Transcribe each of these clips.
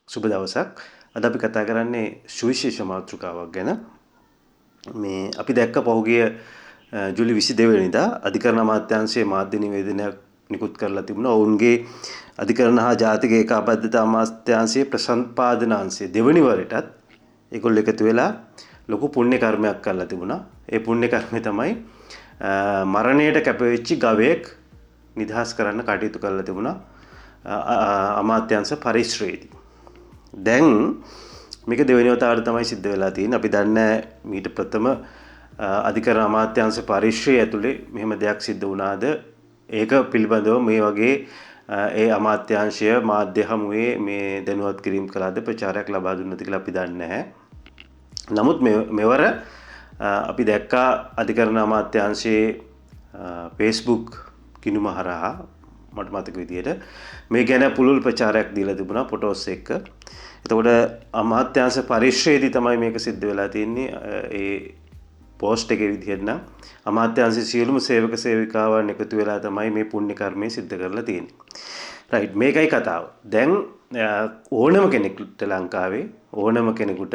සුබ දවසක්. අද අපි කතා කරන්නේ සුවිශේෂ මාතෘකාවක් ගැන. මේ අපි දැක්ක පහුගිය ජූලි 22 වෙනිදා අධිකරණ අමාත්‍යාංශයේ මාධ්‍ය නිවේදනයක් නිකුත් කරලා තිබුණා. ඔවුන්ගේ අධිකරණ හා ජාතික ඒකාබද්ධතා අමාත්‍යාංශයේ ප්‍රසම්පාදන අංශයේ දෙවනි වරටත් ඒගොල්ලෝ එකතු වෙලා ලොකු පුණ්‍ය කර්මයක් කරලා තිබුණා. ඒ පුණ්‍ය කර්මය තමයි මරණයට කැපවෙච්ච ගවයෙක් නිදහස් කරන්න කටයුතු කරලා තිබුණා අමාත්‍යාංශ පරිශ්‍රයේදී. දැන් මේක දෙවෙනි වතාවට තමයි සිද්ධ වෙලා තියෙන්නේ. අපි දන්නේ මීට ප්‍රථම අධිකරණ අමාත්‍යාංශ පරිශ්‍රය ඇතුලේ මෙහෙම දෙයක් සිද්ධ වුණාද? ඒක පිළිබඳව මේ වගේ ඒ අමාත්‍යාංශය මාධ්‍ය හමුවේ මේ දැනුවත් කිරීම කළාද ප්‍රචාරයක් ලබා දුන්නද කියලා අපි දන්නේ නැහැ. නමුත් මෙවර අපි දැක්කා අධිකරණ අමාත්‍යාංශයේ Facebook කිනුම හරහා මට මතක විදියට මේ ගැන පුළුල් ප්‍රචාරයක් දීලා තිබුණා ෆොටෝස් එක්ක. එතකොට අමාත්‍යාංශ පරිශ්‍රයේදී තමයි මේක සිද්ධ වෙලා තියෙන්නේ. ඒ පෝස්ට් එකේ විදිහට නම් අමාත්‍යාංශයේ සියලුම සේවක සේවිකාවන් එකතු වෙලා තමයි මේ පුණ්‍ය කර්මය සිද්ධ කරලා තියෙන්නේ. රයිට්, මේකයි කතාව. දැන් ඕනම කෙනෙකුට ලංකාවේ ඕනම කෙනෙකුට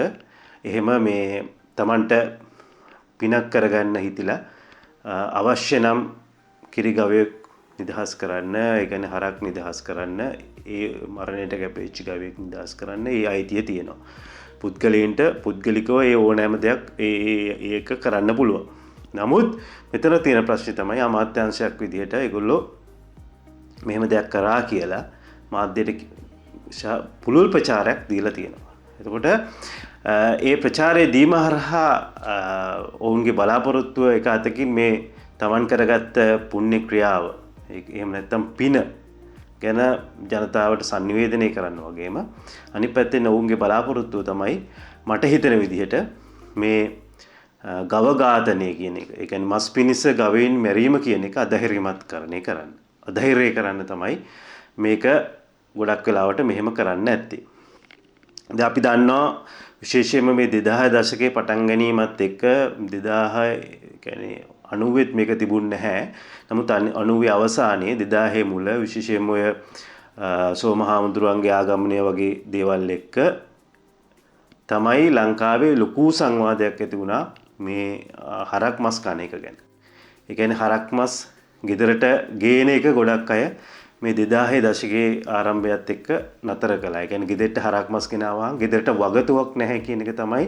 එහෙම මේ Tamanට පිනක් කරගන්න හිතිලා අවශ්‍ය නම් කිරි ගවයෙක් නිදහස් කරන්න, ඒ කියන්නේ හරක් නිදහස් කරන්න, ඒ මරණයට කැපෙච්ච ගවයෙක් නිදහස් කරන්න ඒ අයිතිය තියෙනවා. පුද්ගලයන්ට පුද්ගලිකව ඒ ඕනෑම දෙයක් ඒක කරන්න පුළුවන්. නමුත් මෙතන තියෙන ප්‍රශ්නේ තමයි අමාත්‍යාංශයක් විදිහට ඒගොල්ලෝ මෙහෙම දෙයක් කරා කියලා මාධ්‍යයට පුළුල් ප්‍රචාරයක් දීලා තියෙනවා. එතකොට ඒ ප්‍රචාරය දීම හරහා ඔවුන්ගේ බලාපොරොත්තුව එක අතකින් මේ තමන් කරගත්ත පුණ්‍ය ක්‍රියාව එහෙම නැත්නම් පින ගැන ජනතාවට sannivedanaya කරන්න වගේම අනිත් පැත්තෙන් ඔවුන්ගේ බලාපොරොත්තුව තමයි මට හිතෙන විදිහට මේ ගව ඝාතනය කියන එක. ඒ කියන්නේ මස් පිනිස ගවයින් මැරීම කියන එක අධෛර්යමත් කරන්න. අධෛර්ය කරන්න තමයි මේක ගොඩක් වෙලාවට මෙහෙම කරන්න ඇත්තේ. දැන් අපි දන්නවා විශේෂයෙන්ම මේ 2000 දශකයේ පටන් ගැනීමත් එක්ක 2000 කියන්නේ 90ත් මේක තිබුණ නැහැ. නමුත් 90 අවසානයේ 2000 මුල විශේෂයෙන්ම ඔය සෝමහාමුදුරුවන්ගේ ආගමනය වගේ දේවල් එක්ක තමයි ලංකාවේ ලොකු සංවාදයක් ඇති වුණා මේ හරක් මස් කන එක ගැන. ඒ කියන්නේ හරක් මස් ගෙදරට ගේන එක ගොඩක් අය මේ 2000 දශකයේ ආරම්භයත් එක්ක නතර කළා. ඒ කියන්නේ ගෙදරට හරක් මස් ගෙනාවා ගෙදරට වගතුවක් නැහැ කියන එක තමයි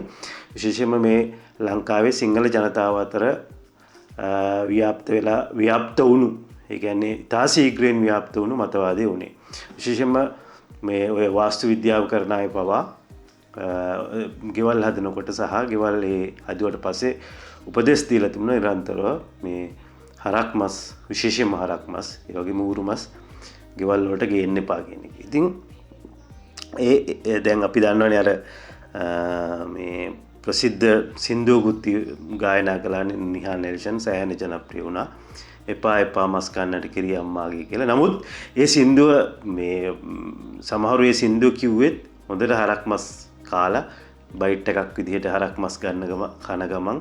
විශේෂයෙන්ම මේ ලංකාවේ සිංහල ජනතාව අතර ව්‍යාප්ත වුණු, ඒ කියන්නේ ඉතා ශීඝ්‍රයෙන් ව්‍යාප්ත වුණු මතවාදය වුණේ. විශේෂයෙන්ම මේ ඔය වාස්තු විද්‍යාව කරන අය පවා ගෙවල් හදනකොට සහ ගෙවල් ඒ හදුවට පස්සේ උපදෙස් දීලා තිබුණා නිරන්තරව මේ හරක් මස්, විශේෂයෙන්ම හරක් මස්, ඒ වගේම ඌරු මස් ගෙවල් වලට ගේන්න එපා කියන එක. ඉතින් ඒ දැන් අපි දන්නවනේ අර මේ ප්‍රසිද්ධ සින්දුවකුත් ගායනා කළා නිහා නෙල්සන්, සෑහෙන ජනප්‍රිය වුණා. එපා එපා මස් කන්නට කිරි අම්මාගේ කියලා. නමුත් ඒ සින්දුව මේ සමහරු ඒ සින්දුව කිව්වෙත් හොඳට හරක් මස් කාලා බයිට් එකක් විදිහට හරක් මස් කන ගමන්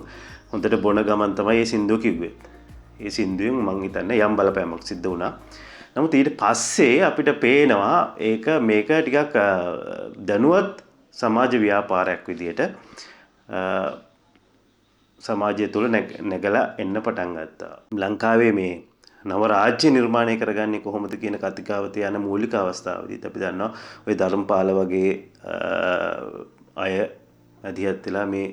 හොඳට බොන ගමන් තමයි ඒ සින්දුව කිව්වෙත්. ඒ සින්දුවෙන් මං හිතන්නේ යම් බලපෑමක් සිද්ධ වුණා. නමුත් ඊට පස්සේ අපිට පේනවා මේක ටිකක් දැනුවත් සමාජ ව්‍යාපාරයක් විදිහට සමාජය තුළ නැගලා එන්න පටන් ගත්තා. ලංකාවේ මේ නව රාජ්‍ය නිර්මාණය කරගන්නේ කොහොමද කියන කතිකාවත යන මූලික අවස්ථාවේදී අපි දන්නවා ওই ධර්මපාල වගේ අය අධියත් වෙලා මේ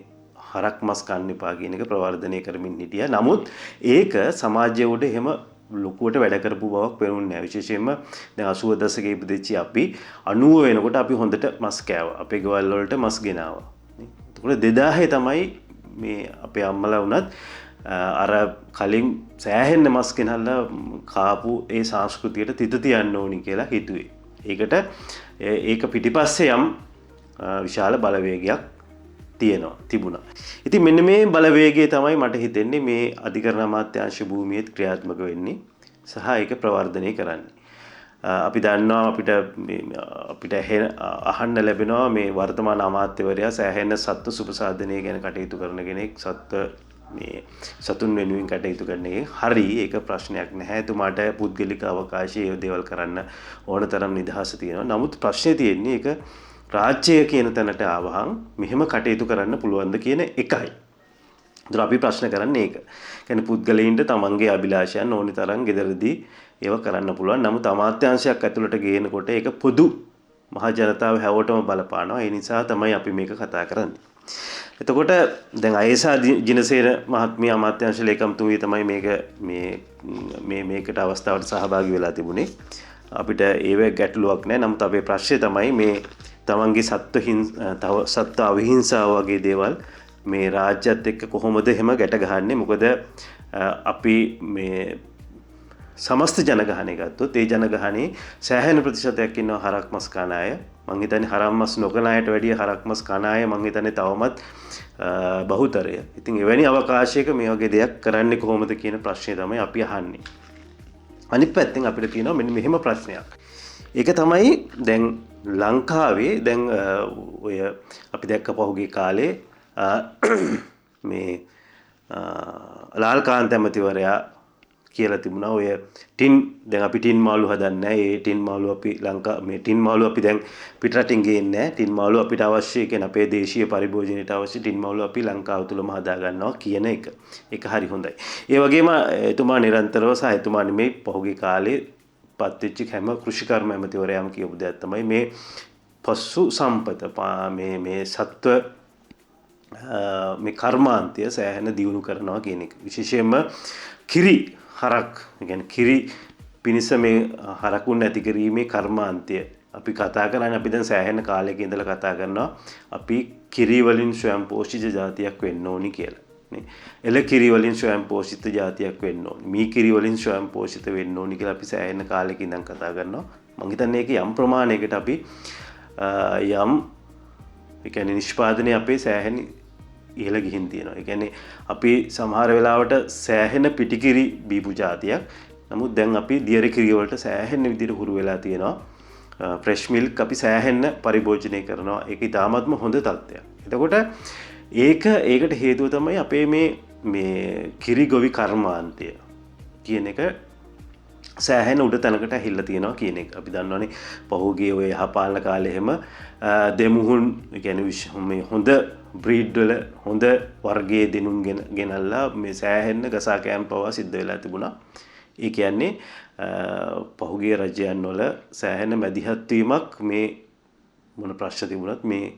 හරක් මස් කන්න එපා කියන එක ප්‍රවර්ධනය කරමින් හිටියා. නමුත් ඒක සමාජය උඩ එහෙම ලොකුවට වැඩ කරපු බවක් පේන්නේ නැහැ. විශේෂයෙන්ම දැන් 80 දශකයේ ඉපදිච්ච අපි 90 වෙනකොට අපි හොඳට මස් කෑවා. අපේ ගෙවල් වලට මස් ගෙනාවා. ඒකට 2000 තමයි මේ අපේ අම්මලා වුණත් අර කලින් සෑහෙන්න මස් ගෙනල්ලා කාපු ඒ සංස්කෘතියට තිත තියන්න ඕනි කියලා හිතුවේ. ඒක පිටිපස්සේ යම් විශාල බලවේගයක් තිබුණා. ඉතින් මෙන්න මේ බලවේගය තමයි මට හිතෙන්නේ මේ අධිකරණ අමාත්‍යාංශ භූමියේත් ක්‍රියාත්මක වෙන්නේ සහ ඒක ප්‍රවර්ධනය කරන්නේ. අපි දන්නවා අපිට අහන්න ලැබෙනවා මේ වර්තමාන අමාත්‍යවරයා සෑහෙන සත්ත්ව සුපසාධනය ගැන කටයුතු කරන කෙනෙක්. සතුන් වෙනුවෙන් කටයුතු කරන එක හරි, ඒක ප්‍රශ්නයක් නැහැ. එතුමාට පුද්ගලික අවකාශයේ ඒ දේවල් කරන්න ඕන තරම් නිදහස තියෙනවා. නමුත් ප්‍රශ්නේ තියෙන්නේ ඒක රාජ්‍යය කියන තැනට ආවහම මෙහෙම කටයුතු කරන්න පුළුවන්ද කියන එකයි. ඒතර අපි ප්‍රශ්න කරන්නේ ඒක. කියන්නේ පුද්ගලයින්ට තමන්ගේ අභිලාෂයන් ඕනි තරම් ගෙදරදී ඒව කරන්න පුළුවන්. නමුත් අමාත්‍යාංශයක් ඇතුළට ගේනකොට ඒක පොදු මහ ජනතාව හැවටම බලපානවා. ඒ නිසා තමයි අපි මේක කතා කරන්නේ. එතකොට දැන් අයසා ජිනසේන මහත්මිය අමාත්‍යාංශ ලේකම්තුමිය තමයි මේකට අවස්ථාවට සහභාගී වෙලා තිබුණේ. අපිට ඒව ගැටලුවක් නැහැ. නමුත් අපේ ප්‍රශ්නේ තමයි මේ තමන්ගේ සත්ත්ව අවිහිංසාව වගේ දේවල් මේ රාජ්‍යත් එක්ක කොහොමද එහෙම ගැට ගහන්නේ? මොකද අපි මේ සමස්ත ජනගහනය ගත්තොත් ඒ ජනගහනේ සෑහෙන ප්‍රතිශතයක් ඉන්නවා හරක් මස් කන අය. මං හිතන්නේ හරක් මස් නොකන අයට වැඩිය හරක් මස් කන අය මං හිතන්නේ තවමත් බහුතරය. ඉතින් එවැනි අවකාශයක මේ වගේ දෙයක් කරන්නේ කොහොමද කියන ප්‍රශ්නේ තමයි අපි අහන්නේ. අනිත් පැත්තෙන් අපිට තියෙනවා මෙන්න මෙහෙම ප්‍රශ්නයක්. ඒක තමයි දැන් ලංකාවේ දැන් ඔය අපි දැක්ක පහුගිය කාලේ මේ ලාල් කාන්ත ඇමතිවරයා කියලා තිබුණා ඔය ටින් දැන් අපි ටින් මාළු හදන්නේ නැහැ. ඒ ටින් මාළු අපි මේ ටින් මාළු අපි දැන් පිටරටින් ගේන්නේ නැහැ. ටින් මාළු අපිට අවශ්‍ය කියන අපේ දේශීය පරිභෝජනයට අවශ්‍ය ටින් මාළු අපි ලංකාව තුලම හදා ගන්නවා කියන එක. ඒක හරි හොඳයි. ඒ වගේම එතුමා නිරන්තරව සහ එතුමා නෙමෙයි පහුගිය කාලේ පත්වෙච්ච හැම කෘෂිකර්ම ඇමතිවරයාම කියපු දෙයක් තමයි මේ පසු සම්පත මේ සත්ව මේ කර්මාන්තය සෑහෙන දියුණු කරනවා කියන එක. විශේෂයෙන්ම කිරි හරක් කියන්නේ කිරි පිණිස මේ හරකුන් ඇති කිරීමේ කර්මාන්තය අපි කතා කරන්නේ අපි දැන් සෑහෙන කාලයක ඉඳලා කතා කරනවා අපි කිරි වලින් ස්වයං පෝෂිත జాතියක් වෙන්න ඕනි කියලා නේ. එළ කිරි වලින් ස්වයං පෝෂිත జాතියක් වෙන්න ඕනි. මී කිරි වලින් ස්වයං පෝෂිත වෙන්න ඕනි කියලා අපි සෑහෙන කාලයක ඉඳන් කතා කරනවා. මම හිතන්නේ ඒක යම් ප්‍රමාණයකට අපි යම් ඒ කියන්නේ නිෂ්පාදනයේ අපේ සෑහෙන ඉහළ ගිහින් තියෙනවා. ඒ කියන්නේ අපි සමහර වෙලාවට සෑහෙන පිටිකිරි බීපු જાතියක්. නමුත් දැන් අපි දියර කිරි වලට සෑහෙන විදිහට හුරු වෙලා තියෙනවා. ෆ්‍රෙෂ් මිල්ක් අපි සෑහෙන පරිභෝජනය කරනවා. ඒක ඉතාමත්ම හොඳ තත්ත්වයක්. එතකොට ඒකට හේතුව තමයි අපේ මේ කිරි ගොවි කර්මාන්තය කියන එක සෑහෙන උඩ තැනකට ඇහිල්ලා තියෙනවා කියන එක. අපි දන්නවනේ පහුගිය ඔය යහපාලන කාලේ එහෙම දෙමුහුන් කියන්නේ හොඳ බ්‍රීඩ් වල හොඳ වර්ගයේ දෙනුන් ගෙනල්ලා මේ සෑහෙන්න ගසා කෑම් පවා සිද්ධ වෙලා තිබුණා. ඒ කියන්නේ පහුගිය රජයන් වල සෑහෙන මැදිහත් වීමක් මේ මොන ප්‍රශ්න තිබුණත් මේ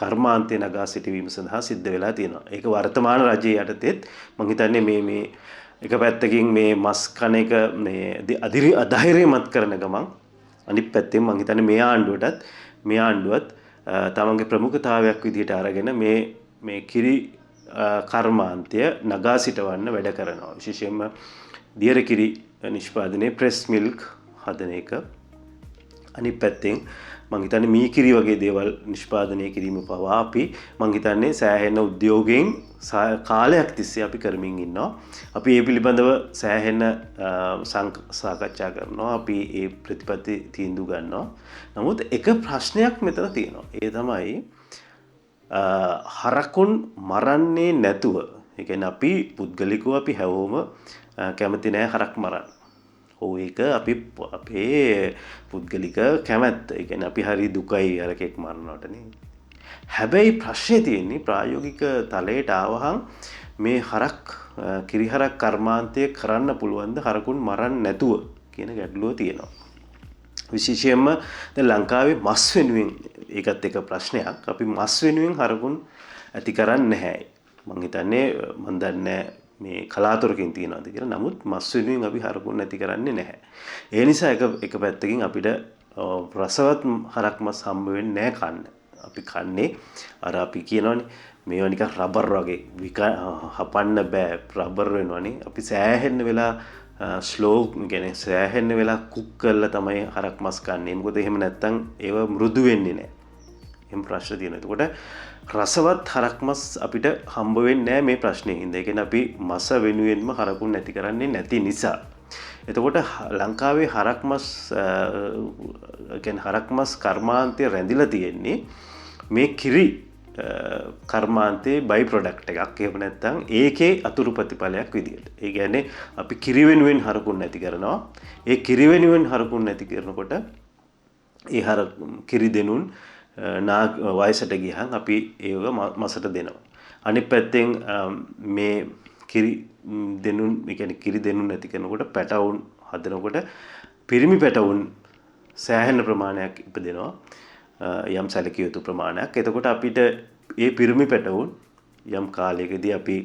කර්මාන්තය නගා සිටවීම සඳහා සිද්ධ වෙලා තියෙනවා. ඒක වර්තමාන රජයේ යටතේත් මම හිතන්නේ මේ එක පැත්තකින් මේ මස් කන එක මේ අධෛර්යමත් කරන ගමන් අනිත් පැත්තෙන් මම හිතන්නේ මේ ආණ්ඩුවත් තමන්ගේ ප්‍රමුඛතාවයක් විදිහට අරගෙන මේ කිරි කර්මාන්තය නගා සිටවන්න වැඩ කරනවා. විශේෂයෙන්ම දියර කිරි නිෂ්පාදනයේ ප්‍රෙස් මිල්ක් හදන එක. අනිත් පැත්තෙන් මම හිතන්නේ මී කිරි වගේ දේවල් නිෂ්පාදනය කිරීම පවා අපි මම හිතන්නේ සෑහෙන උද්‍යෝගයෙන් කාලයක් තිස්සේ අපි කරමින් ඉන්නවා. අපි ඒ පිළිබඳව සෑහෙන සාකච්ඡා කරනවා. අපි ඒ ප්‍රතිපත්ති තීන්දුව ගන්නවා. නමුත් එක ප්‍රශ්නයක් මෙතන තියෙනවා. ඒ තමයි හරකුන් මරන්නේ නැතුව. ඒ කියන්නේ අපි පුද්ගලිකව අපි හැවෝම කැමති නෑ හරක් මරන්න. ඒක අපේ පුද්ගලික කැමැත්ත. ඒ කියන්නේ අපි හරි දුකයි හරකෙක් මරනවට නේ. හැබැයි ප්‍රශ්නේ තියෙන්නේ ප්‍රායෝගික තලයට ආවහම මේ කිරිහරක් කර්මාන්තය කරන්න පුළුවන්ද හරකුන් මරන්න නැතුව කියන ගැටලුව තියෙනවා. විශේෂයෙන්ම දැන් ලංකාවේ මස් වෙනුවෙන් ඒකත් එක ප්‍රශ්නයක්. අපි මස් වෙනුවෙන් හරකුන් ඇති කරන්නේ නැහැ. මම හිතන්නේ මම දන්නේ මේ කලාතුරකින් තියනවාද කියලා. නමුත් මස් වෙනුවෙන් අපි හරකුන් නැති කරන්නේ නැහැ. ඒ නිසා එක පැත්තකින් අපිට රසවත් හරක් මස් හම්බ වෙන්නේ නැහැ කන්න. අපි කන්නේ අර අපි කියනවනේ මේවා නිකන් රබර් වගේ හපන්න බෑ රබර් වෙනවනේ. අපි සෑහෙන්න වෙලා ස්ලෝ කියන්නේ සෑහෙන්න වෙලා කුක් කරලා තමයි හරක් මස් කන්නේ. මොකද එහෙම නැත්තම් ඒව මෘදු වෙන්නේ නැහැ. එහෙම ප්‍රශ්න තියෙනවා. එතකොට රසවත් හරක් මස් අපිට හම්බ වෙන්නේ නැහැ මේ ප්‍රශ්නේ හින්දා. ඒ කියන්නේ අපි මස වෙනුවෙන්ම හරකුන් නැති කරන්නේ නැති නිසා. එතකොට ලංකාවේ හරක් මස් කර්මාන්තය රැඳිලා තියෙන්නේ මේ කිරි කර්මාන්තයේ බයි ප්‍රොඩක්ට් එකක්. එහෙම නැත්නම් ඒකේ අතුරු ප්‍රතිඵලයක් විදියට. ඒ කියන්නේ අපි කිරි වෙනුවෙන් හරකුන් නැති කරනවා. ඒ කිරි වෙනුවෙන් හරකුන් නැති කරනකොට ඒ කිරි දෙනුන් වයසට ගියහන් අපි ඒව මසට දෙනවා. අනිත් පැත්තෙන් මේ කිරි දෙනුන් ඒ කියන්නේ කිරි දෙනුන් නැති කෙනෙකුට පැටවුන් හදනකොට පිරිමි පැටවුන් සෑහෙන ප්‍රමාණයක් ඉපදෙනවා. යම් සැලකිය යුතු ප්‍රමාණයක්. එතකොට අපිට ඒ පිරිමි පැටවුන් යම් කාලයකදී අපි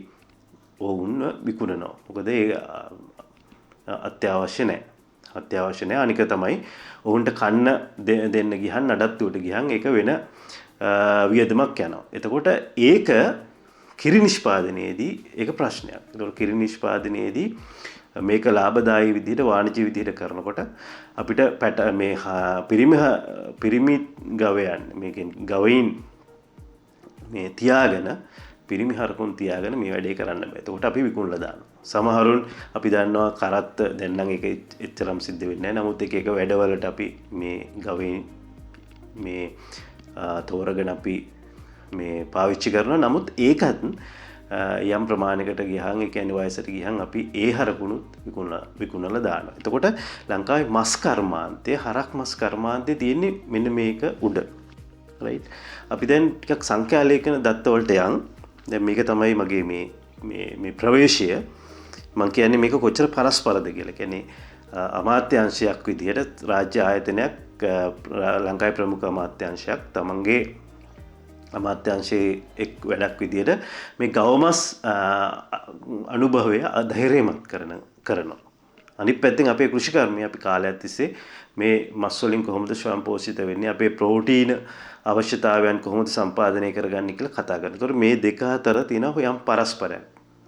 ඔවුන් විකුණනවා. මොකද ඒ අත්‍යවශ්‍ය නැහැ. අත්‍යවශ්‍ය නැහැ. අනික තමයි ඔවුන්ට කන්න දෙන්න ගියහන් නඩත්තුවට ගියහන් ඒක වෙන වියදමක් යනවා. එතකොට ඒක කිරි නිෂ්පාදනයේදී ඒක ප්‍රශ්නයක්. ඒතකොට කිරි නිෂ්පාදනයේදී මේක ලාභදායී විදිහට වාණිජ්‍ය විදිහට කරනකොට අපිට මේ පිරිමි ගවයන් මේකෙන් ගවයින් මේ තියාගෙන පිරිමි හරකුන් තියාගෙන මේ වැඩේ කරන්න බෑ. එතකොට අපි විකුණලා දානවා. සමහරුන් අපි දන්නවා කරත්ත දැන් නම් ඒක එච්චරම් සිද්ධ වෙන්නේ නැහැ. නමුත් එක වැඩවලට අපි මේ ගවයින් මේ තෝරගෙන අපි මේ පාවිච්චි කරනවා. නමුත් ඒකත් යම් ප්‍රමාණයකට ගියහන් ඒ කියන්නේ වයසට ගියහන් අපි ඒ හරකුණුත් විකුණලා දානවා. එතකොට ලංකාවේ මස් කර්මාන්තයේ හරක් මස් කර්මාන්තයේ තියෙන්නේ මෙන්න මේක උඩ. රයිට්. අපි දැන් ටිකක් සංඛ්‍යාලේඛන දත්ත වලට යන්. දැන් මේක තමයි මගේ මේ ප්‍රවේශය. මම කියන්නේ මේක කොච්චර පරස්පරද කියලා. කියන්නේ අමාත්‍යාංශයක් විදිහට රාජ්‍ය ආයතනයක් ලංකාවේ ප්‍රමුඛ අමාත්‍යාංශයක් තමන්ගේ අමාත්‍යාංශයේ එක් වැඩක් විදිහට මේ ගවමස් අනුභවය අධෛර්යමත් කරනවා. අනිත් පැත්තෙන් අපේ කෘෂිකර්මී අපි කාලයක් තිස්සේ මේ මස් වලින් කොහොමද ස්වයං පෝෂිත වෙන්නේ, අපේ ප්‍රෝටීන අවශ්‍යතාවයන් කොහොමද සම්පාදනය කරගන්නේ කියලා කතා කරනවා. ඒතකොට මේ දෙක අතර තියෙන යම් පරස්පරයක්.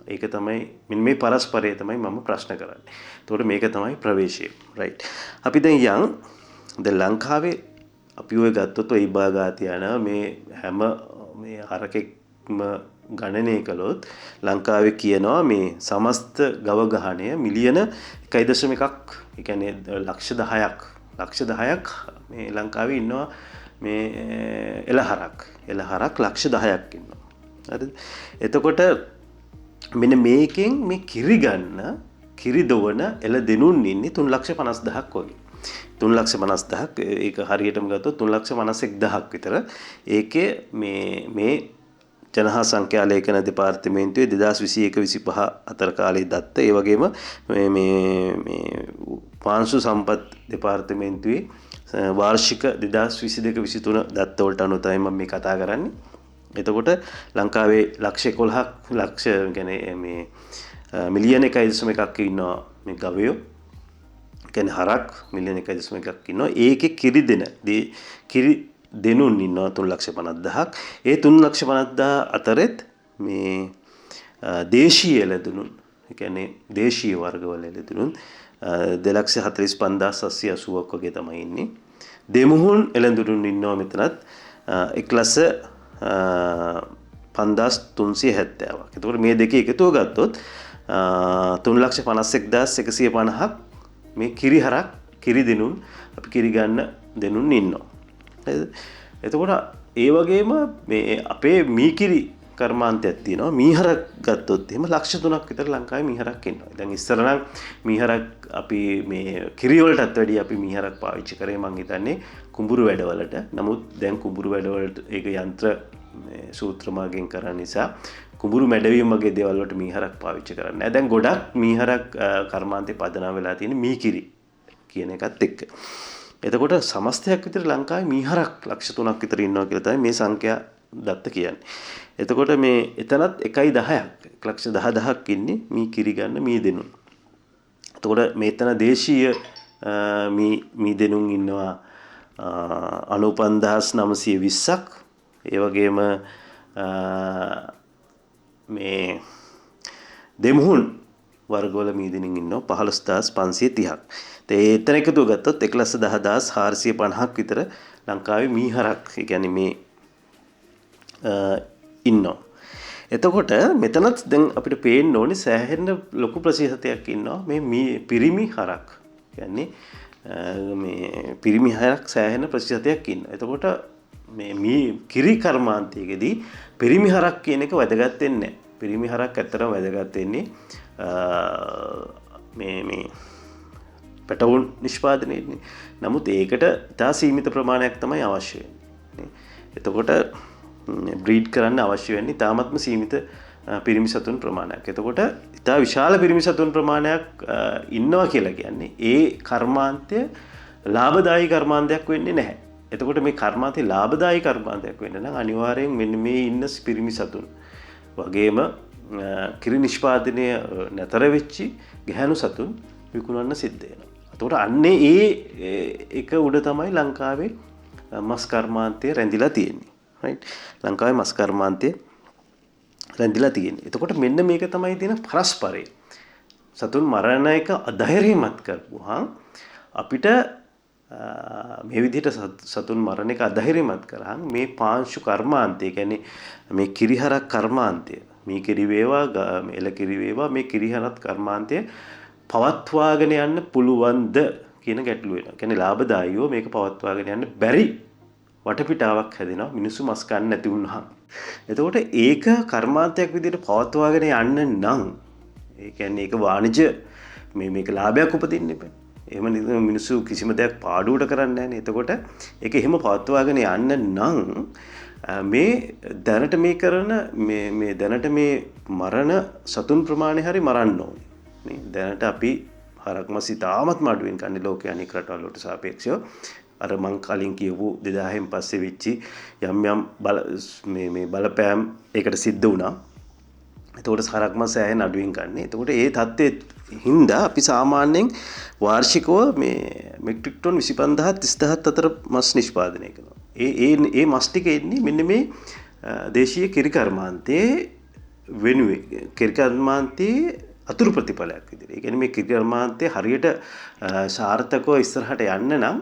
ඒක තමයි මේ පරස්පරය තමයි මම ප්‍රශ්න කරන්නේ. ඒතකොට මේක තමයි ප්‍රවේශය. රයිට්. අපි දැන් දැන් ලංකාවේ අපි ඔය ගත්තොත් ඔය ඉබාගාත යන මේ හැම මේ හරකෙක්ම ගණනය කළොත් ලංකාවේ කියනවා මේ සමස්ත ගව ගහණය මිලියන 1.1ක් ඒ කියන්නේ ලක්ෂ 10ක් මේ ලංකාවේ ඉන්නවා මේ එළහරක් ලක්ෂ 10ක් ඉන්නවා. හරිද? එතකොට මෙන්න මේකෙන් මේ කිරි දොවන එළ දෙනුන් ඉන්නේ 3,50,000ක් වගේ. 3,50,000ක් ඒක හරියටම ගත්තොත් 3,51,000ක් විතර. ඒකේ මේ ජනහා සංඛ්‍යාලේඛන දෙපාර්තමේන්තුවේ 2021-25 අතර කාලයේ දත්ත ඒ වගේම මේ පාංශු සම්පත් දෙපාර්තමේන්තුවේ වාර්ෂික 2022-23 දත්ත වලට අනුව තමයි මම මේ කතා කරන්නේ. එතකොට ලංකාවේ ලක්ෂ 11ක් ලක්ෂ කියන්නේ මේ මිලියන 1.1ක් ඉන්නවා මේ ගවයෝ. කියන්නේ හරක් මිලියන 1.1ක් ඉන්නවා. ඒකේ කිරි දෙනුන් ඉන්නවා 3,50,000ක්. ඒ 3,50,000 අතරෙත් මේ දේශීය එළදෙනුන්, ඒ කියන්නේ දේශීය වර්ගවල එළදෙනුන් 2,45,780ක් වගේ තමයි ඉන්නේ. දෙමුහුන් එළදෙනුන් ඉන්නවා මෙතනත් 1,05,370ක්. එතකොට මේ දෙකේ එකතුව ගත්තොත් 3,51,150ක් මේ කිරි දෙනුන් අපි කිරි ගන්න දෙනුන් ඉන්නවා. එතකොට ඒ වගේම මේ අපේ මීකිරි කර්මාන්තයක් තියෙනවා. මීහරක් ගත්තොත් එහෙම ලක්ෂ 3ක් විතර ලංකාවේ මීහරක් ඉන්නවා. දැන් ඉස්සර නම් මීහරක් අපි මේ කිරි වලටත් වැඩිය අපි මීහරක් පාවිච්චි කරේ මං හිතන්නේ කුඹුරු වැඩවලට. නමුත් දැන් කුඹුරු වැඩවලට ඒක යන්ත්‍ර සූත්‍ර මාර්ගයෙන් කරන නිසා කුඹුරු මැඩවීම වගේ දේවල් වලට මීහරක් පාවිච්චි කරන්නේ නැහැ. දැන් ගොඩක් මීහරක් කර්මාන්තේ පදනම් වෙලා තියෙන මීකිරි කියන එකත් එක්ක. එතකොට සමස්තයක් විතර ලංකාවේ මීහරක් ලක්ෂ 3ක් විතර ඉන්නවා කියලා තමයි මේ සංඛ්‍යා දත්ත කියන්නේ. එතකොට මේ එතනත් 1.10ක් 1,10,000ක් ඉන්නේ මී කිරි ගන්න මී දෙනුන්. එතකොට මේතන දේශීය මී දෙනුන් ඉන්නවා 95,920ක්. ඒ වගේම මේ දෙමුහුන් වර්ගවල මී දෙනුන් ඉන්නවා 15,530ක්. එතන එකතු ගත්තොත් 1,10,450ක් විතර ලංකාවේ මීහරක් ඒ කියන්නේ මේ ඉන්නවා. එතකොට මෙතනත් දැන් අපිට පේන්න ඕනේ සෑහෙන ලොකු ප්‍රතිශතයක් ඉන්නවා මේ පිරිමි හරක්. කියන්නේ මේ පිරිමි හරක් සෑහෙන ප්‍රතිශතයක් ඉන්නවා. එතකොට මේ කිරි කර්මාන්තයේදී පිරිමි හරක් කියන එක වැදගත් වෙන්නේ නැහැ. පිරිමි හරක් ඇත්තටම වැදගත් වෙන්නේ මේ පැටවුන් නිෂ්පාදනයේදී. නමුත් ඒකට ඉතා සීමිත ප්‍රමාණයක් තමයි අවශ්‍ය වෙන්නේ. එතකොට බ්‍රීඩ් කරන්න අවශ්‍ය වෙන්නේ තාමත්ම සීමිත පිරිමි සතුන් ප්‍රමාණයක්. එතකොට ඉතා විශාල පිරිමි සතුන් ප්‍රමාණයක් ඉන්නවා කියලා කියන්නේ ඒ කර්මාන්තය ලාභදායී කර්මාන්තයක් වෙන්නේ නැහැ. එතකොට මේ කර්මාන්තේ ලාභදායී කර්මාන්තයක් වෙන්න නම් අනිවාර්යෙන් මෙන්න මේ ඉන්න පිරිමි සතුන් වගේම කිරි නිෂ්පාදනය නැතර වෙච්චි ගැහැණු සතුන් විකුණන්න සිද්ධ වෙනවා. එතකොට අන්නේ ඒ එක උඩ තමයි ලංකාවේ මස් කර්මාන්තය රැඳිලා තියෙන්නේ. රයිට්? ලංකාවේ මස් කර්මාන්තය රැඳිලා තියෙන්නේ. එතකොට මෙන්න මේක තමයි තියෙන පරස්පරය. සතුන් මරණ එක අධෛර්යමත් කරපුවාම අපිට මේ විදිහට සතුන් මරණ එක අධෛර්යමත් කරාම මේ පාංශු කර්මාන්තය කියන්නේ මේ කිරිහරක් කර්මාන්තය මේ කිරි වේවා එළ කිරි වේවා මේ කිරිහරත් කර්මාන්තය පවත්වාගෙන යන්න පුළුවන්ද කියන ගැටලුව වෙනවා. කියන්නේ ලාභදායීව මේක පවත්වාගෙන යන්න බැරි වටපිටාවක් හැදෙනවා මිනිස්සු මස් කන්න නැති වුණාම. එතකොට ඒක කර්මාන්තයක් විදිහට පවත්වාගෙන යන්න නම් ඒ කියන්නේ ඒක වාණිජ මේක ලාභයක් උපදින්න එපා. එහෙම මිනිස්සු කිසිම දෙයක් පාඩුවට කරන්නේ නැහැනේ. එතකොට ඒක එහෙම පවත්වාගෙන යන්න නම් මේ දැනට මේ කරන මේ දැනට මේ මරණ සතුන් ප්‍රමාණය හරි මරන්න ඕනේ. නේ දැනට අපි හරක් මස් ඉතාමත් අඩුවෙන් කන්නේ ලෝකයේ අනික් රටවල් වලට සාපේක්ෂව. අර මං කලින් කියපු 2000න් පස්සේ වෙච්චි යම් මේ බලපෑම් ඒකට සිද්ධ වුණා. එතකොට හරක් මස් සෑහෙන අඩුවෙන් කන්නේ. එතකොට ඒ தත්ත්වයේ හින්දා අපි සාමාන්‍යයෙන් වාර්ෂිකව මේ මෙට්‍රික් ටන් 25000 30000 අතර මස් නිෂ්පාදනය කරනවා. ඒ මස් ටික එන්නේ මෙන්න මේ දේශීය කිරි කර්මාන්තයේ වෙනුවෙන් කිරි කර්මාන්තයේ අතුරු ප්‍රතිඵලයක් විදිහට. ඒ කියන්නේ මේ කිරි කර්මාන්තයේ හරියට සාර්ථකව ඉස්සරහට යන්න නම්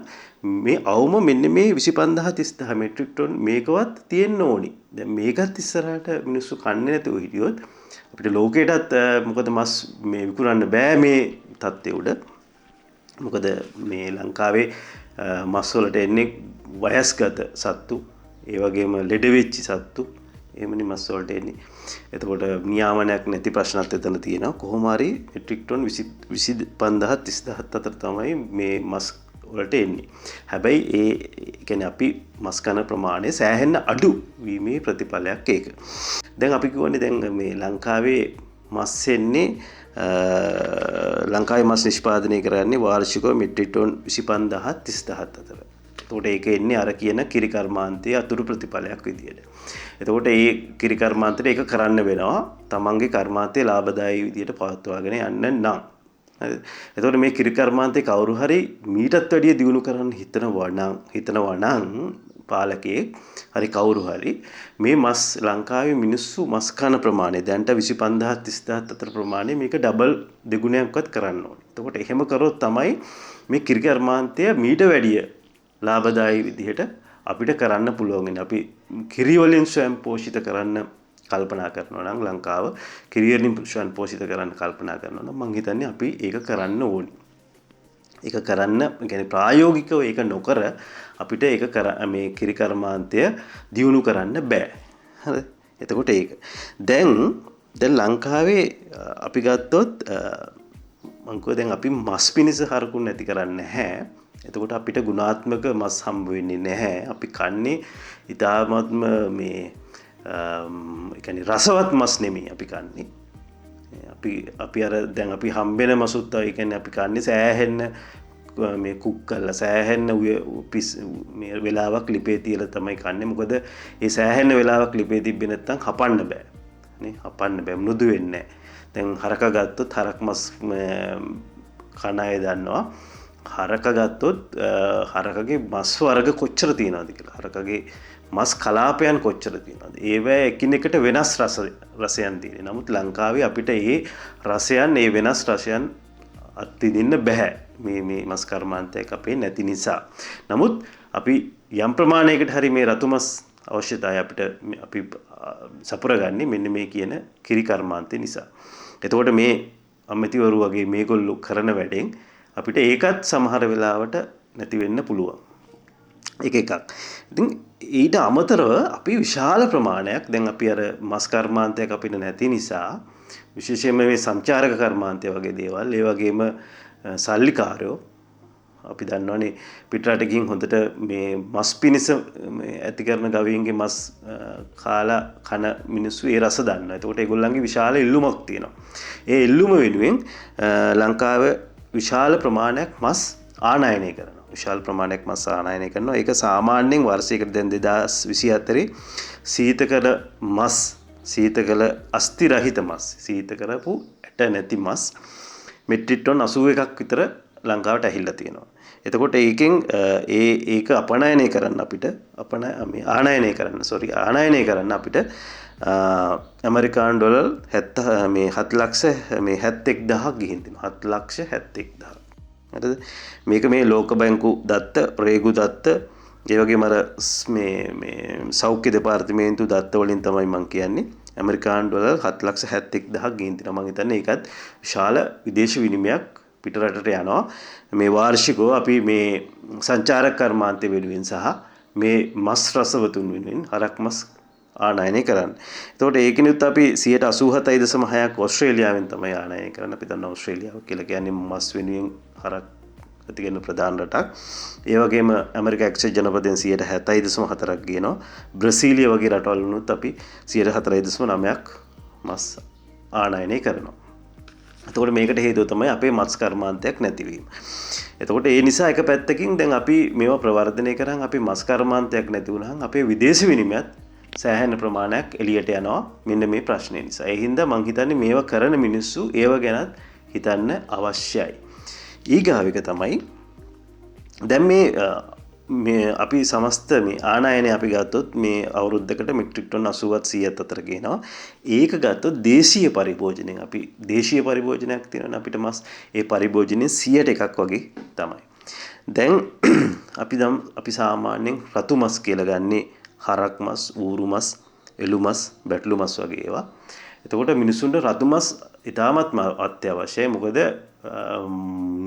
මේ අවම මෙන්න මේ 25000 30000 මෙට්‍රික් ටන් මේකවත් තියෙන්න ඕනි. දැන් මේකත් ඉස්සරහට මිනිස්සු කන්නේ නැතුව හිටියොත් අපිට ලෝකෙටත් මොකද මස් මේ විකුණන්න බෑ මේ තත්ත්වය උඩ. මොකද මේ ලංකාවේ මස් වලට එන්නේ වයස්ගත සත්තු, ඒ වගේම ලෙඩ වෙච්ච සත්තු, එහෙමනේ මස් වලට එන්නේ. එතකොට නියාමනයක් නැති ප්‍රශ්නත් එතන තියෙනවා. කොහොම හරි මෙට්‍රික් ටන් 25000 30000 අතර තමයි මේ මස් වලට එන්නේ. හැබැයි ඒ කියන්නේ අපි මස් කන ප්‍රමාණය සෑහෙන්න අඩු වීමේ ප්‍රතිඵලයක් ඒක. දැන් අපි කියවනේ දැන් මේ ලංකාවේ මස් එන්නේ ලංකාවේ මස් නිෂ්පාදනය කරන්නේ වාර්ෂිකව මෙට්‍රික් ටන් 25000 30000 අතර. එතකොට ඒක එන්නේ අර කියන කිරි කර්මාන්තයේ අතුරු ප්‍රතිඵලයක් විදියට. එතකොට ඒ කිරි කර්මාන්තයට ඒක කරන්න වෙනවා තමන්ගේ කර්මාන්තයේ ලාභදායී විදියට පවත්වාගෙන යන්න නම්. එතකොට මේ කිරි කර්මාන්තේ කවුරු හරි මීටත් වැඩිය දියුණු කරන්න හිතනවා නම් පාලකයෙක් හරි කවුරු හරි මේ මස් ලංකාවේ මිනිස්සු මස් කන ප්‍රමාණය දැන්ට 25000 30000 අතර ප්‍රමාණය මේක ඩබල් දෙගුණයක්වත් කරන්න ඕනේ. එතකොට එහෙම කරොත් තමයි මේ කිරි කර්මාන්තය මීට වැඩිය ලාභදායී විදිහට අපිට කරන්න පුළුවන්. අපි කිරි වලින් ස්වයං පෝෂිත කරන්න කල්පනා කරනවා නම් ලංකාව කිරි වලින් ස්වයං පෝෂිත කරන්න කල්පනා කරනවා නම් මම හිතන්නේ අපි ඒක කරන්න ඕනේ. ඒක කරන්න කියන්නේ ප්‍රායෝගිකව ඒක නොකර අපිට ඒක මේ කිරි කර්මාන්තය දියුණු කරන්න බෑ. හරි. එතකොට ඒක. දැන් ලංකාවේ අපි ගත්තොත් මම කිව්වා දැන් අපි මස් පිණිස හරකුන් නැති කරන්නේ නැහැ. එතකොට අපිට ගුණාත්මක මස් හම්බ වෙන්නේ නැහැ. අපි කන්නේ ඊටාත්ම මේ ඒ කියන්නේ රසවත් මස් නෙමෙයි අපි කන්නේ. අපි අර දැන් අපි හම්බෙන මසුත් ඒ කියන්නේ අපි කන්නේ සෑහෙන්න මේ කුක් කරලා සෑහෙන්න මේ වෙලාවක් ලිපේ තියලා තමයි කන්නේ. මොකද ඒ සෑහෙන්න වෙලාවක් ලිපේ තිබ්බේ නැත්නම් හපන්න බෑ. නේ හපන්න බෑ මෘදු වෙන්නේ නැහැ. දැන් හරක ගත්තොත් හරක් මස් කන අය දන්නවා. හරක ගත්තොත් හරකගේ මස් වර්ග කොච්චර තියෙනවද කියලා. හරකගේ මස් කලාපයන් කොච්චර තියෙනවද. ඒවැ එකිනෙකට වෙනස් රසයන් තියෙනවා. නමුත් ලංකාවේ අපිට ඒ රසයන් ඒ වෙනස් රසයන් අත්විඳින්න බෑ. මේ මස් කර්මාන්තයක් අපේ නැති නිසා. නමුත් අපි යම් ප්‍රමාණයකට හරි මේ රතු මස් අවශ්‍යතාවය අපිට අපි සපුරගන්නේ මෙන්න මේ කියන කිරි කර්මාන්තය නිසා. එතකොට මේ අම්මතිවරු වගේ මේගොල්ලෝ කරන වැඩෙන් අපිට ඒකත් සමහර වෙලාවට නැති වෙන්න පුළුවන්. එක එකක්. ඉතින් ඊට අමතරව අපි විශාල ප්‍රමාණයක් දැන් අපි අර මස් කර්මාන්තයක් අපිට නැති නිසා විශේෂයෙන්ම මේ සංචාරක කර්මාන්තය වගේ දේවල් ඒ වගේම සල්ලිකාරයෝ අපි දන්නවනේ පිටරටකින් හොඳට මේ මස් පිණිස ඇති කරන ගවයින්ගේ මස් කාලා කන මිනිස්සු ඒ රස දන්නවා. එතකොට ඒගොල්ලන්ගේ විශාල ඉල්ලුමක් තියෙනවා. ඒ ඉල්ලුම වෙනුවෙන් ලංකාව විශාල ප්‍රමාණයක් මස් ආනයනය කරනවා. විශාල ප්‍රමාණයක් මස් ආනයනය කරනවා. ඒක සාමාන්‍යයෙන් වර්ෂයකට දැන් 2024 සීතකල මස් සීතකල අස්ති රහිත මස් සීත කරපු ඇට නැති මස් මෙට්‍රික් ටන් 81ක් විතර ලංකාවට ඇහිලා තියෙනවා. එතකොට ඒකෙන් ඒක අපනයනය කරන්න අපිට ආනයනය කරන්න අපිට ඇමරිකානු ඩොලර් 7,71,000ක් ගිහින් තිනවා. 7,71,000. හරිද? මේක මේ ලෝක බැංකු දත්ත, රේගු දත්ත, ඒ වගේම අර මේ සෞඛ්‍ය දෙපාර්තමේන්තු දත්ත වලින් තමයි මම කියන්නේ. ඇමරිකානු ඩොලර් 7,71,000ක් ගිහින් තිනවා. මම හිතන්නේ ඒකත් විශාල විදේශ විනිමයක් පිටරටට යනවා. මේ වාර්ෂිකව අපි මේ සංචාරක කර්මාන්තය වෙනුවෙන් සහ මේ මස් රසවතුන් වෙනුවෙන් හරක් මස් ආනයනය කරන්න. එතකොට ඒකිනුත් අපි 87.6ක් ඕස්ට්‍රේලියාවෙන් තමයි ආනයනය කරන්නේ. අපි දන්නවා ඕස්ට්‍රේලියාව කියලා කියන්නේ මස් වෙනුවෙන් හරක් ඇතිගෙන ප්‍රධාන රටක්. ඒ වගේම ඇමරිකා එක්සත් ජනපදයෙන් 70.4ක් ගේනවා. බ්‍රසීලිය වගේ රටවල් වුණත් අපි 4.9ක් මස් ආනයනය කරනවා. එතකොට මේකට හේතුව තමයි අපේ මස් කර්මාන්තයක් නැතිවීම. එතකොට ඒ නිසා එක පැත්තකින් දැන් අපි මේවා ප්‍රවර්ධනය කරන් අපි මස් කර්මාන්තයක් නැති වුණාම අපේ විදේශ විනිමයත් සෑහෙන ප්‍රමාණයක් එළියට යනවා මෙන්න මේ ප්‍රශ්නේ නිසා. ඒ හින්දා මං හිතන්නේ මේවා කරන මිනිස්සු ඒව ගැනත් හිතන්න අවශ්‍යයි. ඊගාව එක තමයි දැන් මේ අපි සමස්ත මේ ආනයනය අපි ගත්තොත් මේ අවුරුද්දකට මෙට්‍රික් ටන් 80ත් 100ත් අතර ගේනවා. ඒක ගත්තොත් දේශීය පරිභෝජනයෙන් අපි දේශීය පරිභෝජනයක් තියෙනවනේ අපිට මස් ඒ පරිභෝජනයේ 100%ක් වගේ තමයි. දැන් අපි සාමාන්‍යයෙන් රතු මස් කියලා ගන්නේ හරක් මස්, ඌරු මස්, එළු මස්, බැටළු මස් වගේ ඒවා. එතකොට මිනිසුන්ට රතු මස් ඉතාමත්ම අත්‍යවශ්‍යයි. මොකද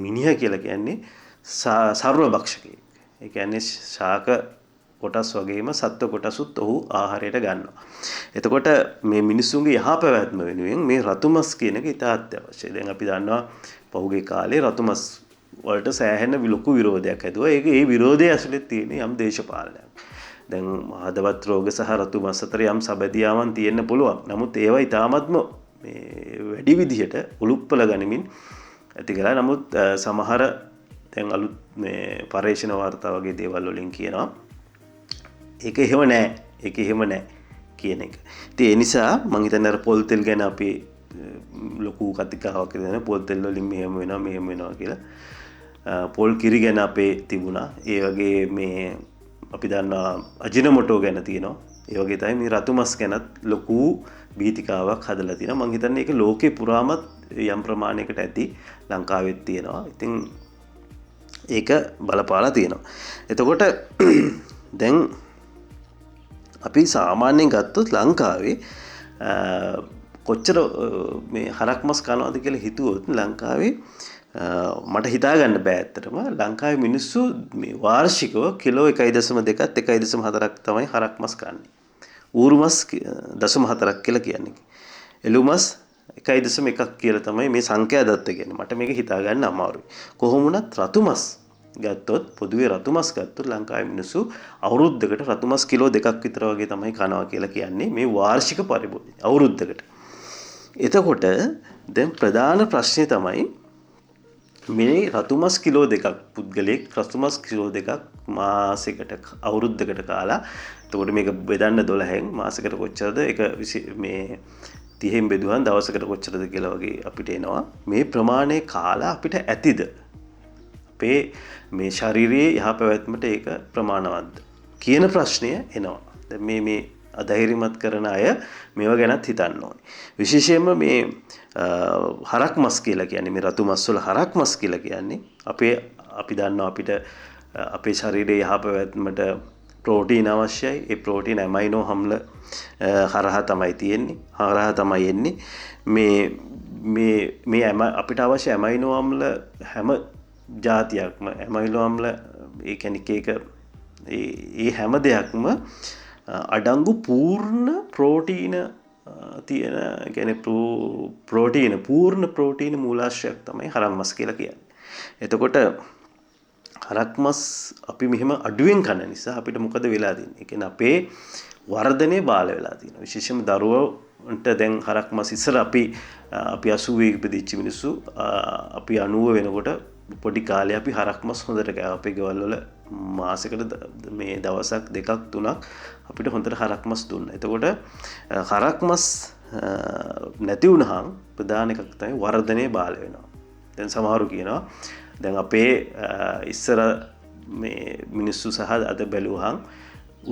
මිනිහා කියලා කියන්නේ සර්ව භක්ෂකයෙක්. ඒ කියන්නේ ශාක කොටස් වගේම සත්ව කොටසුත් ඔහු ආහාරයට ගන්නවා. එතකොට මේ මිනිසුන්ගේ යහපැවැත්ම වෙනුවෙන් මේ රතු මස් කියන එක ඉතා අත්‍යවශ්‍යයි. දැන් අපි දන්නවා පහුගිය කාලේ රතු මස් වලට සෑහෙන ලොකු විරෝධයක් ඇතුවා. ඒ විරෝධය ඇතුළේ තියෙන යම් දේශපාලනයක්. දැන් හදවත් රෝග සහ රතු මස් අතර යම් සබැදියාවන් තියෙන්න පුළුවන්. නමුත් ඒවා ඉතාමත්ම වැඩි විදිහට උලුප්පල ගනිමින් ඇති කළා. නමුත් සමහර දැන් අලුත් මේ පර්යේෂණ වාර්තා වගේ දේවල් වලින් කියනවා ඒක එහෙම නෑ කියන එක. ඉතින් ඒ නිසා මම හිතන්නේ අර පොල් තෙල් ගැන අපි ලොකු කතිකාවක් දෙන පොල් තෙල් වලින් මෙහෙම වෙනවා කියලා. පොල් කිරි ගැන අපේ තිබුණා. ඒ වගේ මේ අපි දන්නවා අජිනමොටෝ ගැන තියෙනවා. ඒ වගේ තමයි මේ රතු මස් ගැනත් ලොකු බීතිකාවක් හදලා තියෙනවා. මම හිතන්නේ ඒක ලෝකේ පුරාමත් යම් ප්‍රමාණයකට ඇති ලංකාවෙත් තියෙනවා. ඉතින් ඒක බලපාලා තියෙනවා. එතකොට දැන් අපි සාමාන්‍යයෙන් ගත්තොත් ලංකාවේ කොච්චර මේ හරක් මස් කනවාද කියලා හිතුවොත් ලංකාවේ මට හිතා ගන්න බෑ ඇත්තටම. ලංකාවේ මිනිස්සු මේ වාර්ෂිකව කිලෝ 1.2ත් 1.4ක් තමයි හරක් මස් කන්නේ. ඌරු මස් 0.4ක් කියලා කියන්නේ. එළු මස් 1.1ක් කියලා තමයි මේ සංඛ්‍යා දත්ත කියන්නේ. මට මේක හිතා ගන්න අමාරුයි. කොහොම වුණත් රතු මස් ගත්තොත් පොදුවේ රතු මස් ගත්තොත් ලංකාවේ මිනිස්සු අවුරුද්දකට රතු මස් කිලෝ 2ක් විතර වගේ තමයි කනවා කියලා කියන්නේ මේ වාර්ෂික පරිභෝජනය අවුරුද්දකට. එතකොට දැන් ප්‍රධාන ප්‍රශ්නේ තමයි මේ රතු මස් කිලෝ 2ක් පුද්ගලයෙක් රතු මස් කිලෝ 2ක් මාසෙකට අවුරුද්දකට කාලා එතකොට මේක බෙදන්න 12න් මාසෙකට කොච්චරද ඒක මේ 30න් බෙදුවහම දවසකට කොච්චරද කියලා වගේ අපිට එනවා. මේ ප්‍රමාණය කාලා අපිට ඇතිද? අපේ මේ ශරීරයේ යහපැවැත්මට ඒක ප්‍රමාණවත්ද කියන ප්‍රශ්නය එනවා. දැන් මේ අධෛර්යමත් කරන අය මේවා ගැනත් හිතන්න ඕනේ. විශේෂයෙන්ම මේ හරක් මස් කියලා කියන්නේ මේ රතු මස් වල හරක් මස් කියලා කියන්නේ අපි දන්නවා අපිට අපේ ශරීරයේ යහපැවැත්මට ප්‍රෝටීන් අවශ්‍යයි. ඒ ප්‍රෝටීන් ඇමයිනෝ අම්ල හරහා තමයි තියෙන්නේ. හරහා තමයි එන්නේ. මේ අපිට අවශ්‍ය ඇමයිනෝ අම්ල හැම ජාතියක්ම ඇමයිනෝ අම්ල ඒ කියන්නේ ඒ හැම දෙයක්ම අඩංගු පූර්ණ ප්‍රෝටීන තියෙන කියන්නේ පූර්ණ ප්‍රෝටීන මූලාශ්‍රයක් තමයි හරක් මස් කියලා කියන්නේ. එතකොට හරක් මස් අපි මෙහෙම අඩුවෙන් කන නිසා අපිට මොකද වෙලා තියෙන්නේ? ඒ කියන්නේ අපේ වර්ධනය බාල වෙලා තියෙනවා. විශේෂයෙන්ම දරුවන්ට දැන් හරක් මස් ඉස්සර අපි 80 ඉපදිච්ච මිනිස්සු අපි 90 වෙනකොට පොඩි කාලේ අපි හරක් මස් හොඳට කෑවා. අපේ ගෙවල් වල මාසෙකට මේ දවසක් දෙකක් තුනක් අපිට හොඳට හරක් මස් දුන්නා. එතකොට හරක් මස් නැති වුණාම ප්‍රධාන එකක් තමයි වර්ධනය බාල වෙනවා. දැන් සමහරු කියනවා දැන් අපේ ඉස්සර මේ මිනිස්සු සහ අද බැලුවහම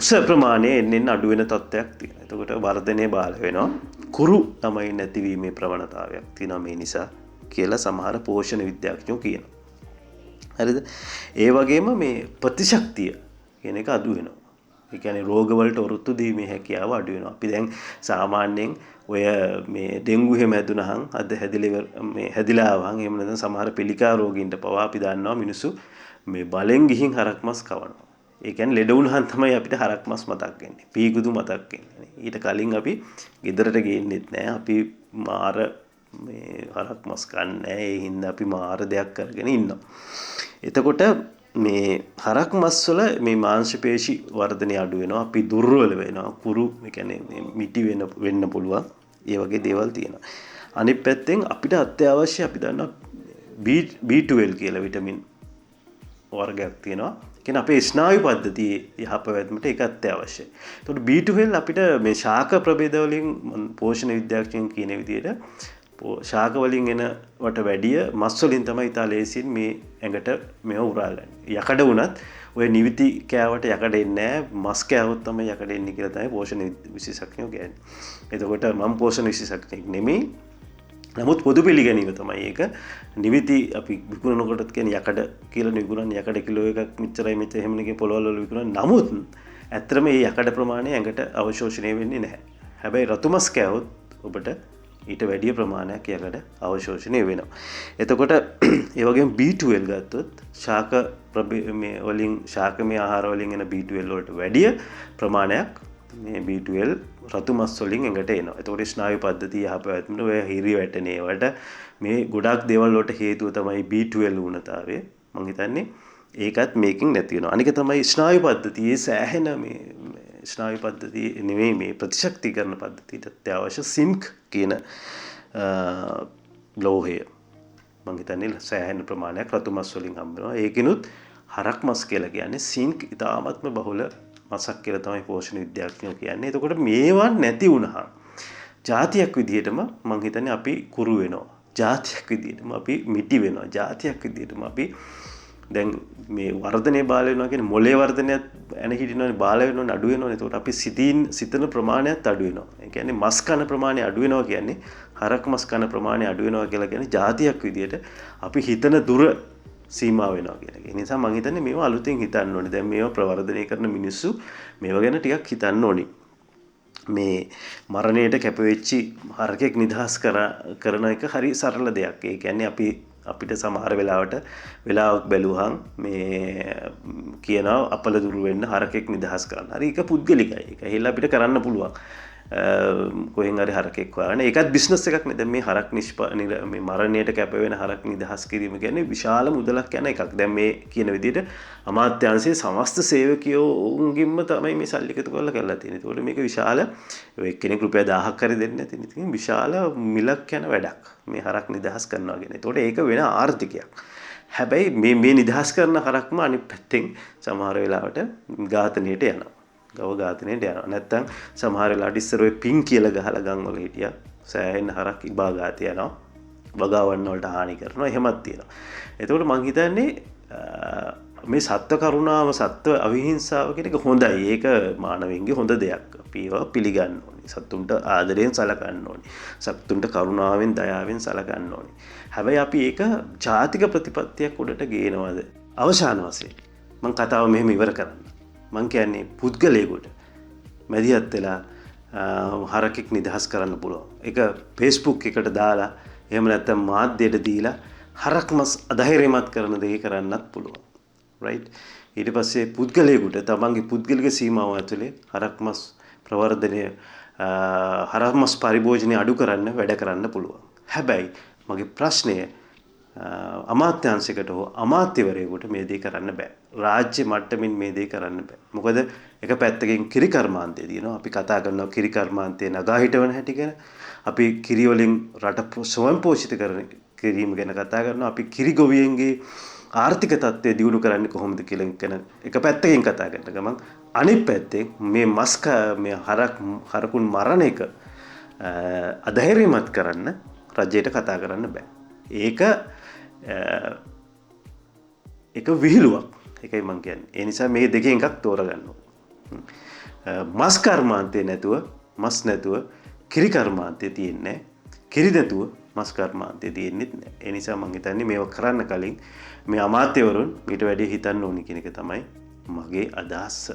උස ප්‍රමාණය එන්න අඩු වෙන තත්ත්වයක් තියෙනවා. එතකොට වර්ධනය බාල වෙනවා. කුරු තමයි නැතිවීමේ ප්‍රවණතාවයක් තියෙනවා මේ නිසා කියලා සමහර පෝෂණ විද්‍යාඥයෝ කියනවා. හරිද? ඒ වගේම මේ ප්‍රතිශක්තිය කියන එක අඩු වෙනවා. ඒ කියන්නේ රෝග වලට ඔරොත්තු දීමේ හැකියාව අඩු වෙනවා. අපි දැන් සාමාන්‍යයෙන් ඔය මේ ඩෙන්ගු එහෙම හැදුනහම අද හැදිලා ආවහම එහෙම නැත්නම් සමහර පිළිකා රෝගීන්ට පවා අපි දන්නවා මිනිස්සු මේ බලෙන් ගිහින් හරක් මස් කවනවා. ඒ කියන්නේ ලෙඩ වුණාම තමයි අපිට හරක් මස් මතක් වෙන්නේ. පීකුදු මතක් වෙන්නේ. ඊට කලින් අපි ගෙදරට ගේන්නෙත් නෑ. අපි මාර මේ හරක් මස් කන්නේ නෑ. ඒ හින්දා අපි මාර දෙයක් කරගෙන ඉන්නවා. එතකොට මේ හරක් මස් වල මේ මාංශ පේශි වර්ධනය අඩු වෙනවා. අපි දුර්වල වෙනවා. කුරු ඒ කියන්නේ මිටි වෙන්න පුළුවන්. ඒ වගේ දේවල් තියෙනවා. අනිත් පැත්තෙන් අපිට අත්‍යවශ්‍ය අපි දන්නවා B12 කියලා විටමින් වර්ගයක් තියෙනවා. කියන්නේ අපේ ස්නායු පද්ධතියේ යහපැවැත්මට ඒක අත්‍යවශ්‍යයි. ඒතකොට B12 අපිට මේ ශාක ප්‍රභේද වලින් පෝෂණ විද්‍යාඥයන් කියන විදිහට ශාක වලින් එනවට වැඩිය මස් වලින් තමයි ඉතා ලේසියෙන් මේ ඇඟට මේව උරාගන්නේ. යකඩ වුණත් ඔය නිවිති කෑවට යකඩ එන්නේ නැහැ. මස් කෑවොත් තමයි යකඩ එන්නේ කියලා තමයි පෝෂණ විශේෂඥයෝ කියන්නේ. එතකොට මම පෝෂණ විශේෂඥයෙක් නෙමෙයි. නමුත් පොදු පිළිගැනීම තමයි ඒක. නිවිති අපි විකුණනකොටත් කියන්නේ යකඩ කියලා විකුණන යකඩ කිලෝ එකක් මෙච්චරයි මෙච්චර එහෙම නෙකේ පොළවල් වල විකුණන. නමුත් ඇත්තටම මේ යකඩ ප්‍රමාණය ඇඟට අවශෝෂණය වෙන්නේ නැහැ. හැබැයි රතු මස් කෑවොත් ඔබට ඊට වැඩිය ප්‍රමාණයක් යකඩ අවශෝෂණය වෙනවා. එතකොට ඒ වගේම B12 ගත්තොත් ශාක මේ වලින් ශාකමය ආහාර වලින් එන B12 වලට වැඩිය ප්‍රමාණයක් මේ B12 රතු මස් වලින් එඟට එනවා. එතකොට ස්නායු පද්ධතිය යහපැවැත්මට ඔය හිරි වැටෙන ඒවට මේ ගොඩක් දේවල් වලට හේතුව තමයි B12 උණතාවය. මම හිතන්නේ ඒකත් මේකෙන් නැති වෙනවා. අනික තමයි ස්නායු පද්ධතියේ සෑහෙන මේ ස්නායු පද්ධතිය නෙවෙයි මේ ප්‍රතිශක්තිකරණ පද්ධතියට අත්‍යවශ්‍ය සින්ක් කියන ලෝහය මම හිතන්නේ සෑහෙන ප්‍රමාණයක් රතු මස් වලින් හම්බ වෙනවා. ඒකිනුත් හරක් මස් කියලා කියන්නේ සින්ක් ඉතාමත්ම බහුල මසක් කියලා තමයි පෝෂණ විද්‍යාඥයෝ කියන්නේ. එතකොට මේවා නැති වුණාම ජාතියක් විදිහටම මම හිතන්නේ අපි කුරු වෙනවා. ජාතියක් විදිහටම අපි මිටි වෙනවා. ජාතියක් විදිහටම අපි දැන් මේ වර්ධනයේ බාල වෙනවා කියන්නේ මොලේ වර්ධනයත් එන හිටිනවනේ බාල වෙනවනේ අඩු වෙනවනේ. එතකොට අපි සිතන ප්‍රමාණයත් අඩු වෙනවා. ඒ කියන්නේ මස් කන ප්‍රමාණය අඩු වෙනවා කියන්නේ හරක් මස් කන ප්‍රමාණය අඩු වෙනවා කියලා කියන්නේ ජාතියක් විදිහට අපි හිතන දුර සීමා වෙනවා කියන එක. ඒ නිසා මම හිතන්නේ මේවා අලුතෙන් හිතන්න ඕනේ. දැන් මේවා ප්‍රවර්ධනය කරන මිනිස්සු මේවා ගැන ටිකක් හිතන්න ඕනේ. මේ මරණයට කැපවෙච්චි හරකෙක් නිදහස් කරන එක හරි සරල දෙයක්. ඒ කියන්නේ අපිට සමහර වෙලාවක් බැලුවහම මේ කියනවා අපල දුරු වෙන්න හරකෙක් නිදහස් කරන්න. හරි ඒක පුද්ගලිකයි. ඒක ඇහිලා අපිට කරන්න පුළුවන්. කොහෙන් හරි හරකෙක් හොයන්න. ඒකත් බිස්නස් එකක් නේ. දැන් මේ හරක් මේ මරණයට කැප වෙන හරක් නිදහස් කිරීම කියන්නේ විශාල මුදලක් යන එකක්. දැන් මේ කියන විදිහට අමාත්‍යාංශයේ සමස්ත සේවකයෝන්ගින්ම තමයි මේ සල්ලි එකතු කරලා තියෙන්නේ. ඒකෝල මේක විශාල එක්කෙනෙක් රුපියල් 1000ක් හරි දෙන්නේ නැති ඉතින් විශාල මිලක් යන වැඩක්. මේ හරක් නිදහස් කරනවා කියන්නේ. ඒතකොට ඒක වෙන ආර්ථිකයක්. හැබැයි මේ නිදහස් කරන හරක්ම අනිත් පැත්තෙන් සමහර වෙලාවට ඝාතනයට යනවා. ගව ඝාතනයට යනවා. නැත්තම් සමහර වෙලාවට ඉස්සර ඔය පින් කියලා ගහලා ගම් වල හිටියා. සෑහෙන හරක් ඉබාගාත යනවා. වගාවන්න වලට හානි කරනවා. එහෙමත් තියෙනවා. එතකොට මං හිතන්නේ මේ සත්ව කරුණාව සත්ව අවිහිංසාව කියන එක හොඳයි. ඒක මානවයන්ගේ හොඳ දෙයක්. අපි ඒවා පිළිගන්න ඕනේ. සතුන්ට ආදරයෙන් සලකන්න ඕනේ. සතුන්ට කරුණාවෙන් දයාවෙන් සලකන්න ඕනේ. හැබැයි අපි ඒක ජාතික ප්‍රතිපත්තියක් උඩට ගේනවද? අවසාන වශයෙන් මං කතාව මෙහෙම ඉවර කරන්න. මං කියන්නේ පුද්ගලයෙකුට මැදිහත් වෙලා හරකෙක් නිදහස් කරන්න පුළුවන්. ඒක Facebook එකට දාලා එහෙම නැත්නම් මාධ්‍යයට දීලා හරක් මස් අධෛර්යමත් කරන දේ කරන්නත් පුළුවන්. right? ඊට පස්සේ පුද්ගලයෙකුට තමන්ගේ පුද්ගලික සීමාව ඇතුලේ හරක් මස් ප්‍රවර්ධනය හරක් මස් පරිභෝජනය අඩු කරන්න වැඩ කරන්න පුළුවන්. හැබැයි මගේ ප්‍රශ්නය අමාත්‍යාංශයකට හෝ අමාත්‍යවරයෙකුට මේ දේ කරන්න බෑ. රාජ්‍ය මට්ටමින් මේ දේ කරන්න බෑ. මොකද එක පැත්තකින් කිරි කර්මාන්තය දිනනවා. අපි කතා කරනවා කිරි කර්මාන්තයේ නගා හිටවන හැටි ගැන. අපි කිරි වලින් රට ස්වයං පෝෂිත කරන කිරීම ගැන කතා කරනවා. අපි කිරි ගොවියන්ගේ ආර්ථික තත්ත්වය දියුණු කරන්නේ කොහොමද කියලා ගැන එක පැත්තකින් කතා කරන ගමන් අනිත් පැත්තෙන් මේ මේ හරකුන් මරණ එක අධෛර්යමත් කරන්න රජයට කතා කරන්න බෑ. ඒක විහිළුවක්. ඒකයි මම කියන්නේ. ඒ නිසා මේ දෙකෙන් එකක් තෝරගන්න ඕනේ. මස් කර්මාන්තේ නැතුව මස් නැතුව කිරි කර්මාන්තේ තියෙන්නේ. කිරි නැතුව මස් කර්මාන්තේ තියෙන්නේ නැහැ. ඒ නිසා මම හිතන්නේ මේව කරන්න කලින් මේ අමාත්‍යවරුන් ඊට වැඩි හිතන්න ඕනි කියන එක තමයි මගේ අදහස.